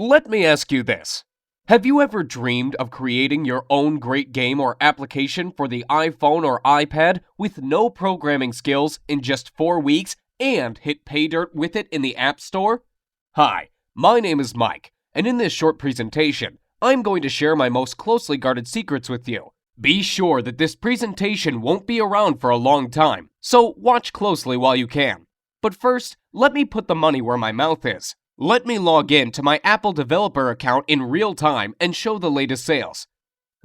Let me ask you this. Have you ever dreamed of creating your own great game or application for the iPhone or iPad with no programming skills in just 4 weeks and hit pay dirt with it in the App Store? Hi, my name is Mike, and in this short presentation, I'm going to share my most closely guarded secrets with you. Be sure that this presentation won't be around for a long time, so watch closely while you can. But first, let me put the money where my mouth is. Let me log in to my Apple developer account in real time and show the latest sales.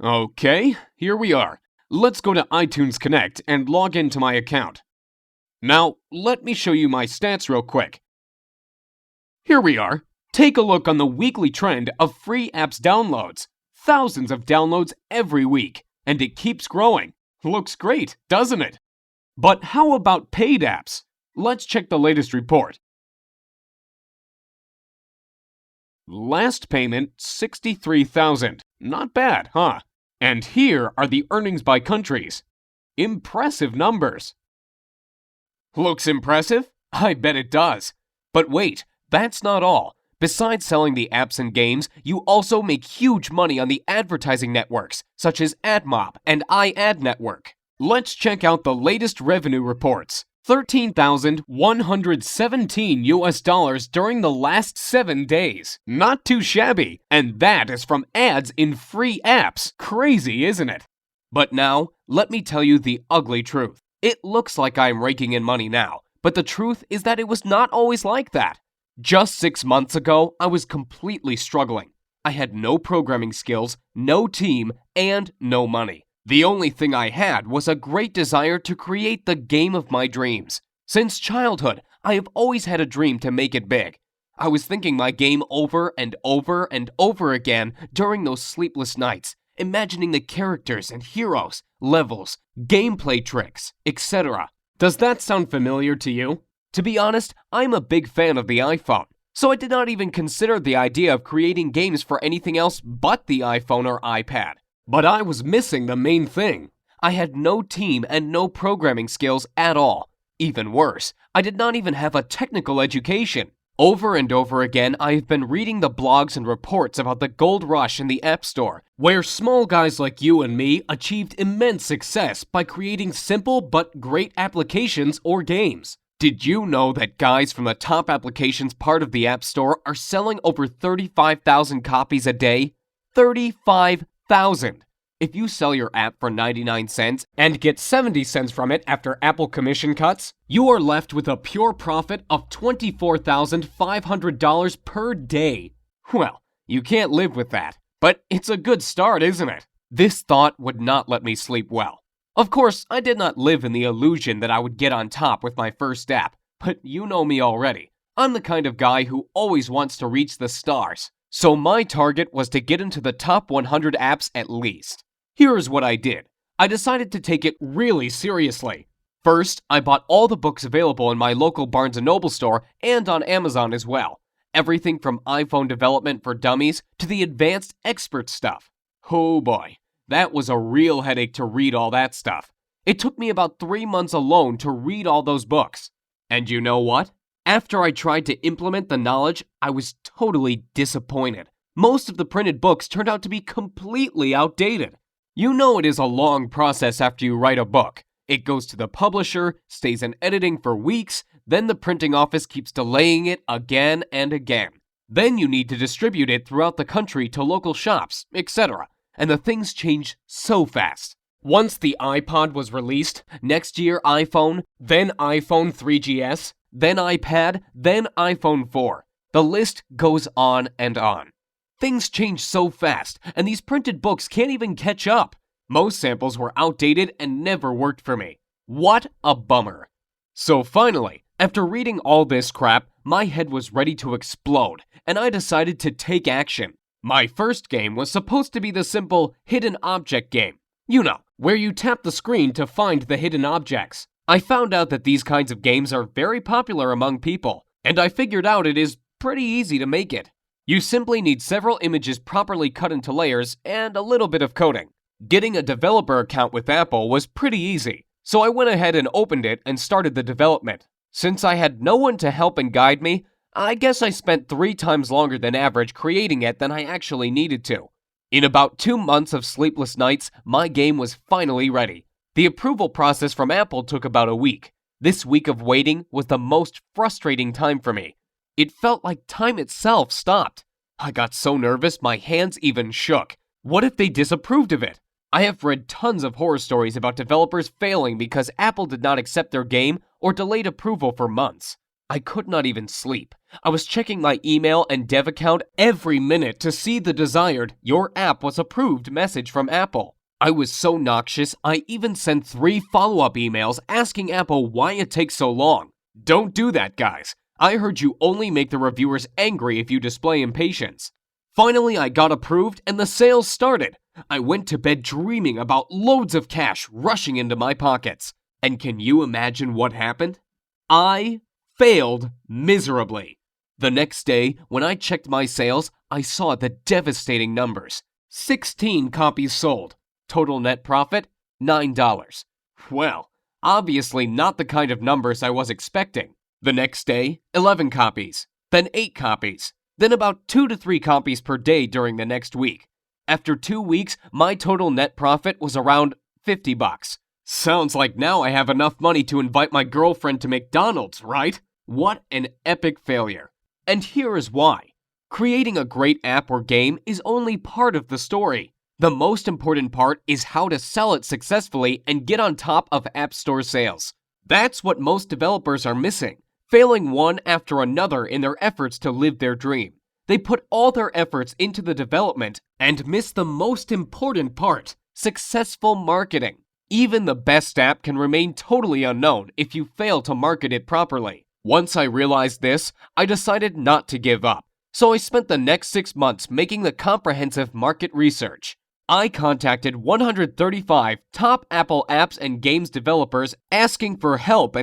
Okay, here we are. Let's go to iTunes Connect and log into my account. Now, let me show you my stats real quick. Here we are. Take a look on the weekly trend of free apps downloads. Thousands of downloads every week, and it keeps growing. Looks great, doesn't it? But how about paid apps? Let's check the latest report. Last payment, $63,000. Not bad, huh? And here are the earnings by countries. Impressive numbers. Looks impressive? I bet it does. But wait, that's not all. Besides selling the apps and games, you also make huge money on the advertising networks, such as AdMob and iAd Network. Let's check out the latest revenue reports. $13,117 during the last 7 days. Not too shabby, and that is from ads in free apps. Crazy, isn't it? But now, let me tell you the ugly truth. It looks like I'm raking in money now, but the truth is that it was not always like that. Just 6 months ago, I was completely struggling. I had no programming skills, no team, and no money. The only thing I had was a great desire to create the game of my dreams. Since childhood, I have always had a dream to make it big. I was thinking my game over and over and over again during those sleepless nights, imagining the characters and heroes, levels, gameplay tricks, etc. Does that sound familiar to you? To be honest, I'm a big fan of the iPhone, so I did not even consider the idea of creating games for anything else but the iPhone or iPad. But I was missing the main thing. I had no team and no programming skills at all. Even worse, I did not even have a technical education. Over and over again, I have been reading the blogs and reports about the gold rush in the App Store, where small guys like you and me achieved immense success by creating simple but great applications or games. Did you know that guys from the top applications part of the App Store are selling over 35,000 copies a day? 35,000! If you sell your app for 99 cents and get 70 cents from it after Apple commission cuts, you are left with a pure profit of $24,500 per day. Well, you can't live with that, but it's a good start, isn't it? This thought would not let me sleep well. Of course, I did not live in the illusion that I would get on top with my first app, but you know me already. I'm the kind of guy who always wants to reach the stars. So my target was to get into the top 100 apps at least. Here's what I did. I decided to take it really seriously. First, I bought all the books available in my local Barnes & Noble store and on Amazon as well. Everything from iPhone development for dummies to the advanced expert stuff. Oh boy, that was a real headache to read all that stuff. It took me about 3 months alone to read all those books. And you know what? After I tried to implement the knowledge, I was totally disappointed. Most of the printed books turned out to be completely outdated. You know it is a long process after you write a book. It goes to the publisher, stays in editing for weeks, then the printing office keeps delaying it again and again. Then you need to distribute it throughout the country to local shops, etc. And the things change so fast. Once the iPod was released, next year iPhone, then iPhone 3GS, then iPad, then iPhone 4. The list goes on and on. Things change so fast, and these printed books can't even catch up. Most samples were outdated and never worked for me. What a bummer. So finally, after reading all this crap, my head was ready to explode, and I decided to take action. My first game was supposed to be the simple hidden object game. You know, where you tap the screen to find the hidden objects. I found out that these kinds of games are very popular among people, and I figured out it is pretty easy to make it. You simply need several images properly cut into layers and a little bit of coding. Getting a developer account with Apple was pretty easy, so I went ahead and opened it and started the development. Since I had no one to help and guide me, I guess I spent 3 times longer than average creating it than I actually needed to. In about 2 months of sleepless nights, my game was finally ready. The approval process from Apple took about a week. This week of waiting was the most frustrating time for me. It felt like time itself stopped. I got so nervous my hands even shook. What if they disapproved of it? I have read tons of horror stories about developers failing because Apple did not accept their game or delayed approval for months. I could not even sleep. I was checking my email and dev account every minute to see the desired "Your app was approved" message from Apple. I was so noxious, I even sent 3 follow-up emails asking Apple why it takes so long. Don't do that, guys. I heard you only make the reviewers angry if you display impatience. Finally, I got approved and the sales started. I went to bed dreaming about loads of cash rushing into my pockets. And can you imagine what happened? I failed miserably. The next day, when I checked my sales, I saw the devastating numbers. 16 copies sold. Total net profit, $9. Well, obviously not the kind of numbers I was expecting. The next day, 11 copies, then 8 copies, then about 2 to 3 copies per day during the next week. After 2 weeks, my total net profit was around $50. Sounds like now I have enough money to invite my girlfriend to McDonald's, right? What an epic failure. And here is why. Creating a great app or game is only part of the story. The most important part is how to sell it successfully and get on top of App Store sales. That's what most developers are missing, failing one after another in their efforts to live their dream. They put all their efforts into the development and miss the most important part, successful marketing. Even the best app can remain totally unknown if you fail to market it properly. Once I realized this, I decided not to give up. So I spent the next 6 months making the comprehensive market research. I contacted 135 top Apple apps and games developers asking for help and